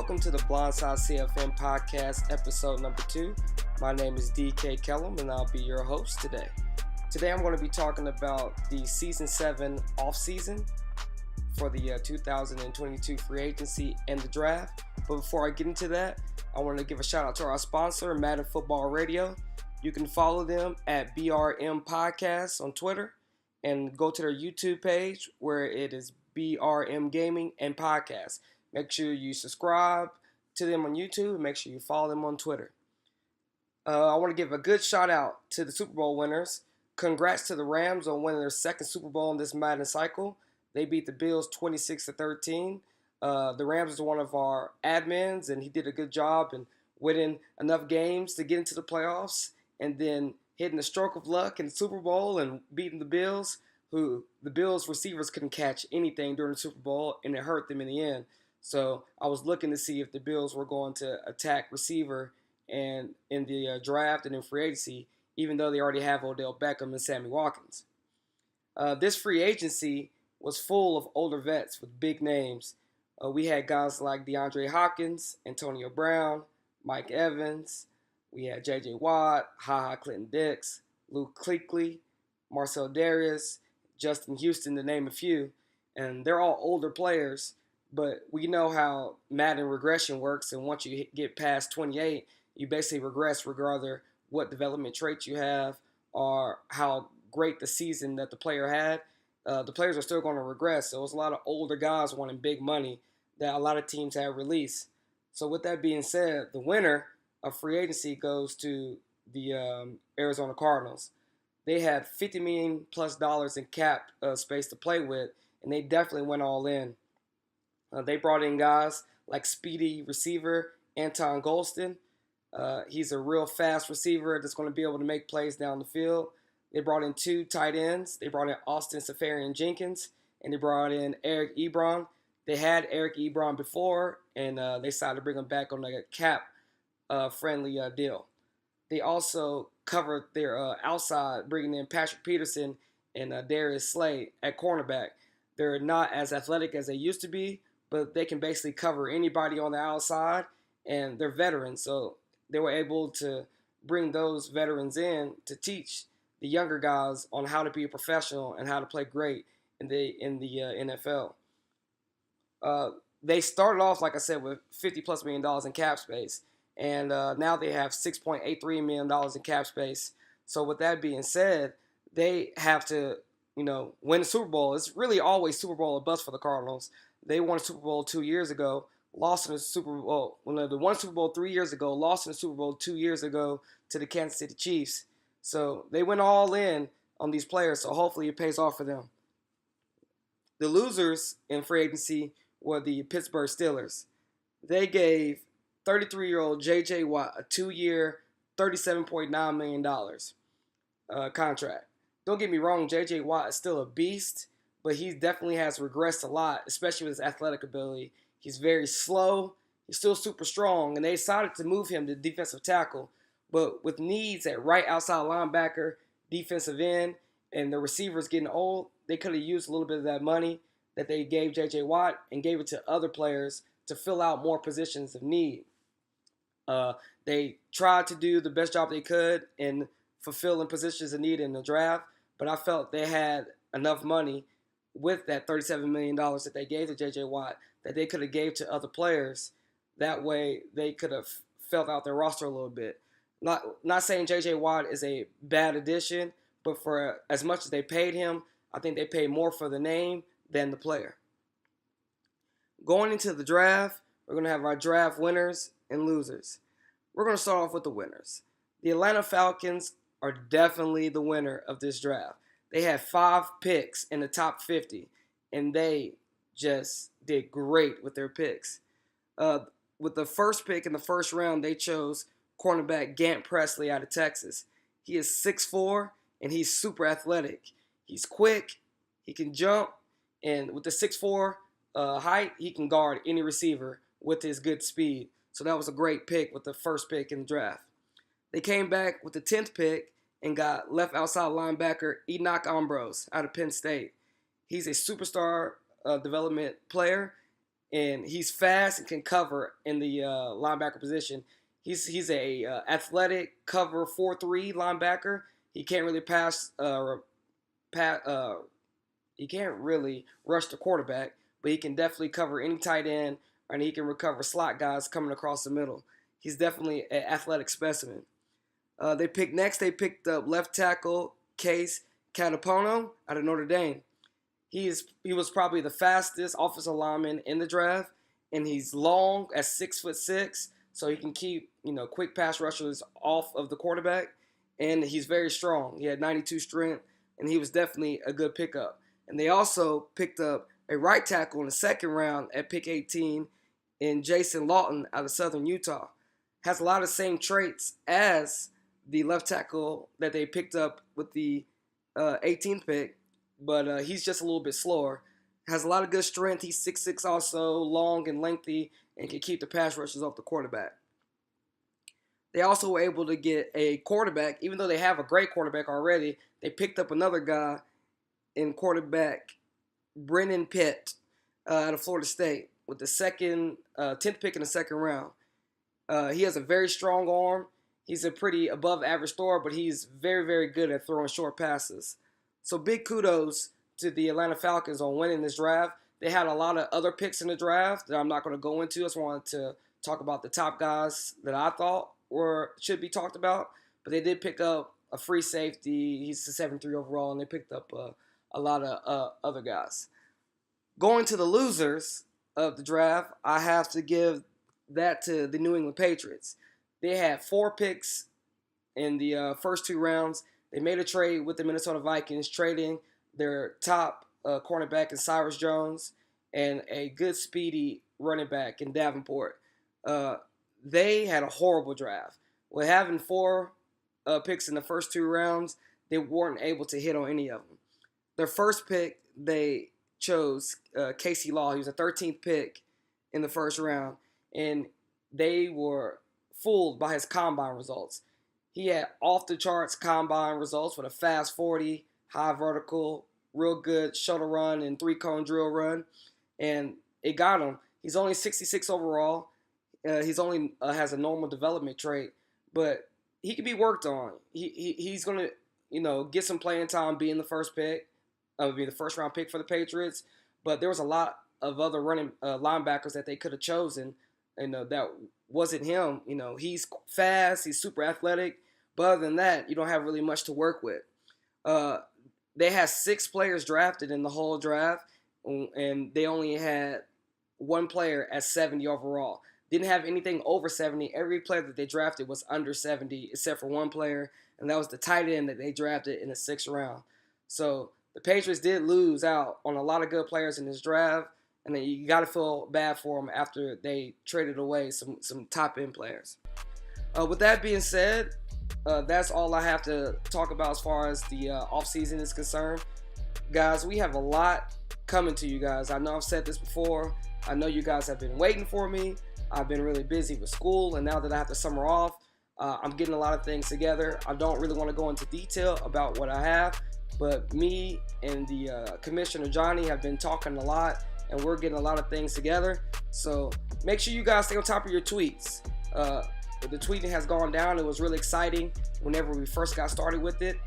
Welcome to the Blindside CFM Podcast, episode number 2. My name is DK Kellum, and I'll be your host today. Today, I'm going to be talking about the Season 7 offseason for the 2022 free agency and the draft. But before I get into that, I want to give a shout out to our sponsor, Madden Football Radio. You can follow them at BRM Podcast on Twitter and go to their YouTube page where it is BRM Gaming and Podcast. Make sure you subscribe to them on YouTube and make sure you follow them on Twitter. I want to give a good shout out to the Super Bowl winners. Congrats to the Rams on winning their second Super Bowl in this Madden cycle. They beat the Bills 26-13. The Rams is one of our admins, and he did a good job in winning enough games to get into the playoffs and then hitting a stroke of luck in the Super Bowl and beating the Bills, who the Bills receivers couldn't catch anything during the Super Bowl, and it hurt them in the end. So I was looking to see if the Bills were going to attack receiver and in the draft and in free agency, even though they already have Odell Beckham and Sammy Watkins. This free agency was full of older vets with big names. We had guys like DeAndre Hopkins, Antonio Brown, Mike Evans. We had J.J. Watt, HaHa Clinton-Dix, Luke Kuechly, Marcel Darius, Justin Houston, to name a few. And they're all older players, but we know how Madden regression works. And once you get past 28, you basically regress regardless what development traits you have or how great the season that the player had. The players are still going to regress. So it was a lot of older guys wanting big money that a lot of teams had released. So with that being said, the winner of free agency goes to the Arizona Cardinals. They had $50 million plus in cap space to play with, and they definitely went all in. They brought in guys like speedy receiver Anton Golston. He's a real fast receiver that's going to be able to make plays down the field. They brought in 2 tight ends. They brought in Austin Seferian-Jenkins, and they brought in Eric Ebron. They had Eric Ebron before, and they decided to bring him back on a cap-friendly deal. They also covered their outside, bringing in Patrick Peterson and Darius Slay at cornerback. They're not as athletic as they used to be, but they can basically cover anybody on the outside, and they're veterans, so they were able to bring those veterans in to teach the younger guys on how to be a professional and how to play great in the NFL. They started off, like I said, with $50+ million in cap space, and now they have $6.83 million in cap space. So with that being said, they have to, win the Super Bowl. It's really always Super Bowl or bust for the Cardinals. They won a Super Bowl 2 years ago, lost in the Super Bowl. They won Super Bowl 3 years ago, lost in the Super Bowl 2 years ago to the Kansas City Chiefs. So they went all in on these players, so hopefully it pays off for them. The losers in free agency were the Pittsburgh Steelers. They gave 33-year-old J.J. Watt a 2-year, $37.9 million contract. Don't get me wrong, J.J. Watt is still a beast, but he definitely has regressed a lot, especially with his athletic ability. He's very slow. He's still super strong, and they decided to move him to defensive tackle. But with needs at right outside linebacker, defensive end, and the receivers getting old, they could have used a little bit of that money that they gave J.J. Watt and gave it to other players to fill out more positions of need. They tried to do the best job they could in fulfilling positions of need in the draft, but I felt they had enough money with that $37 million that they gave to J.J. Watt that they could have gave to other players. That way they could have filled out their roster a little bit. Not saying J.J. Watt is a bad addition, but for as much as they paid him, I think they paid more for the name than the player. Going into the draft, we're going to have our draft winners and losers. We're going to start off with the winners. The Atlanta Falcons are definitely the winner of this draft. They had 5 picks in the top 50, and they just did great with their picks. With the first pick in the first round, they chose cornerback Gant Presley out of Texas. He is 6'4", and he's super athletic. He's quick, he can jump, and with the 6'4" height, he can guard any receiver with his good speed. So that was a great pick with the first pick in the draft. They came back with the 10th pick and got left outside linebacker Enoch Ambrose out of Penn State. He's a superstar development player. and he's fast and can cover in the linebacker position. He's a athletic cover 4-3 linebacker. He can't really he can't really rush the quarterback, but he can definitely cover any tight end, and he can recover slot guys coming across the middle. He's definitely an athletic specimen. They picked up left tackle Case Catapono out of Notre Dame. He was probably the fastest offensive lineman in the draft, and he's long at 6'6", so he can keep quick pass rushers off of the quarterback, and he's very strong. He had 92 strength, and he was definitely a good pickup. And they also picked up a right tackle in the second round at pick 18 in Jason Lawton out of Southern Utah. Has a lot of the same traits as the left tackle that they picked up with the 18th pick, but he's just a little bit slower. Has a lot of good strength. He's 6'6", also long and lengthy, and can keep the pass rushers off the quarterback. They also were able to get a quarterback, even though they have a great quarterback already. They picked up another guy in quarterback Brennan Pitt out of Florida State with the 10th pick in the second round. He has a very strong arm. He's a pretty above average thrower, but he's very, very good at throwing short passes. So big kudos to the Atlanta Falcons on winning this draft. They had a lot of other picks in the draft that I'm not going to go into. I just wanted to talk about the top guys that I thought should be talked about. But they did pick up a free safety. He's a 7'3" overall, and they picked up a lot of other guys. Going to the losers of the draft, I have to give that to the New England Patriots. They had 4 picks in the first 2 rounds. They made a trade with the Minnesota Vikings, trading their top cornerback in Cyrus Jones and a good speedy running back in Davenport. They had a horrible draft. With having 4 picks in the first 2 rounds, they weren't able to hit on any of them. Their first pick, they chose Casey Law. He was a 13th pick in the first round, and they were fooled by his combine results. He had off-the-charts combine results with a fast 40, high vertical, real good shoulder run and 3-cone drill run, and it got him. He's only 66 overall. He's only has a normal development trait, but he can be worked on. He's going to get some playing time being the first pick. Be the first round pick for the Patriots, but there was a lot of other running linebackers that they could have chosen, and that wasn't him. He's fast, he's super athletic, but other than that, you don't have really much to work with. They had 6 players drafted in the whole draft, and they only had 1 player at 70 overall. Didn't have anything over 70. Every player that they drafted was under 70, except for 1 player, and that was the tight end that they drafted in the 6th round. So the Patriots did lose out on a lot of good players in this draft, and then you got to feel bad for them after they traded away some top-end players. With that being said, that's all I have to talk about as far as the offseason is concerned. Guys, we have a lot coming to you guys. I know I've said this before. I know you guys have been waiting for me. I've been really busy with school, and now that I have the summer off, I'm getting a lot of things together. I don't really want to go into detail about what I have, but me and the Commissioner Johnny have been talking a lot, and we're getting a lot of things together. So make sure you guys stay on top of your tweets. The tweeting has gone down. It was really exciting whenever we first got started with it,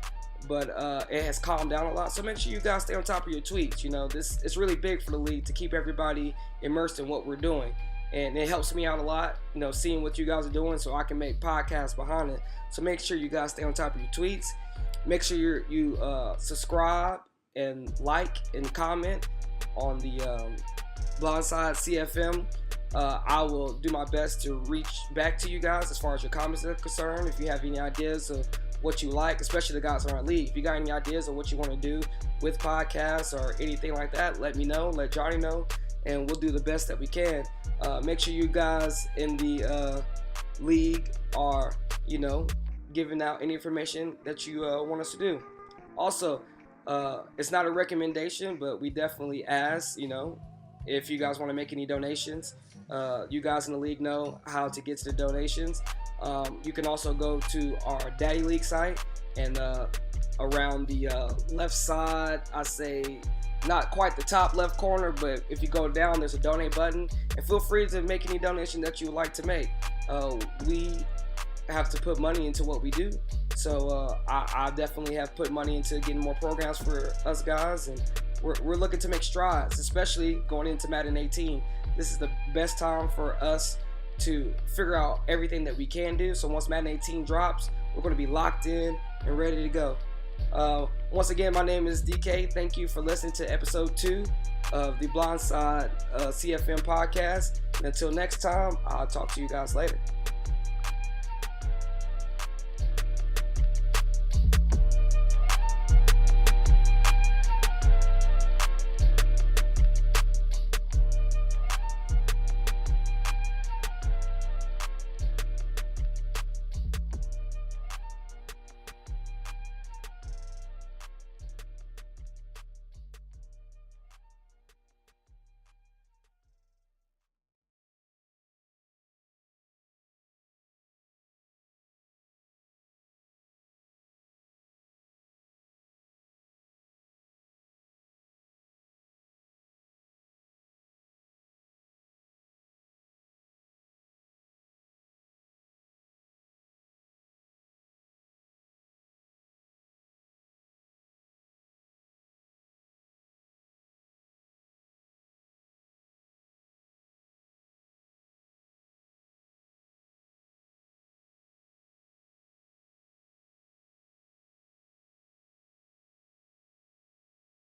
but it has calmed down a lot. So make sure you guys stay on top of your tweets. This is really big for the league to keep everybody immersed in what we're doing. And it helps me out a lot, seeing what you guys are doing so I can make podcasts behind it. So make sure you guys stay on top of your tweets. Make sure you subscribe and like and comment on the Blindside CFM. I will do my best to reach back to you guys as far as your comments are concerned. If you have any ideas of what you like, especially the guys around league. If you got any ideas of what you want to do with podcasts or anything like that, let me know. Let Johnny know, and we'll do the best that we can. Make sure you guys in the league are, giving out any information that you want us to do. Also, it's not a recommendation, but we definitely ask, if you guys want to make any donations. You guys in the league know how to get to the donations. You can also go to our Daddy League site, and around the left side, I say not quite the top left corner, but if you go down, there's a donate button, and feel free to make any donation that you would like to make. We have to put money into what we do, so I definitely have put money into getting more programs for us guys, and we're looking to make strides, especially going into Madden 18. This is the best time for us to figure out everything that we can do. So once Madden 18 drops, we're going to be locked in and ready to go. Once again, my name is DK. Thank you for listening to episode 2 of the Blindside CFM Podcast. And until next time, I'll talk to you guys later.